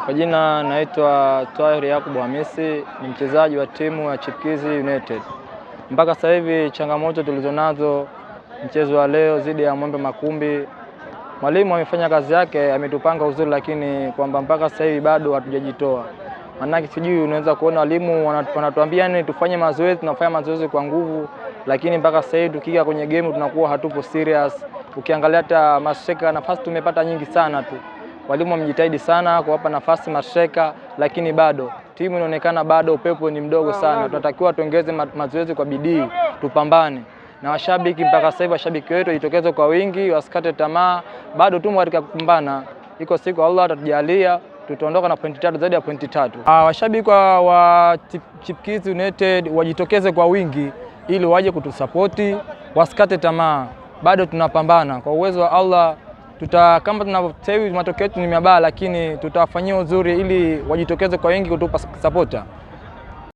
Kwa jina naitwa Twahir Yakubu Hamisi, ni mchezaji wa timu ya Chipkizi United. Mpaka sasa hivi changamoto tulizonazo mchezo wa leo dhidi ya Mwembe Makumbi, mwalimu amefanya kazi yake, ametupanga uzuri, lakini kwamba mpaka sasa hivi bado hatujajitoa. Maana sijui, unaweza kuona walimu wanatuambia ni tufanye mazoezi, tunafanya mazoezi kwa nguvu, lakini mpaka sasa hivi tukija kwenye game tunakuwa hatupo serious. Ukiangalia hata masheka, nafasi tumepata nyingi sana tu. Walimu wamejitahidi sana kuwapa nafasi masheka, lakini bado timu inaonekana bado upepo ni mdogo sana. Tunatakiwa tuongeze mazoezi kwa bidii, tupambane. Na washabiki mpaka sasa hivi, washabiki wetu jitokeze kwa wingi, wasikate tamaa, bado tumo katika kupambana. Iko siku Allah atatujalia tutaondoka na pointi 3 zaidi ya pointi 3. Washabiki wa Chipkizi United wajitokeze kwa wingi ili waje kutusapoti, wasikate tamaa. Bado tunapambana kwa uwezo wa Allah. Kama tunavyotawi matokeo yetu ni mabaya, lakini tutawafanyia uzuri ili wajitokeze kwa wingi kutupa supporta.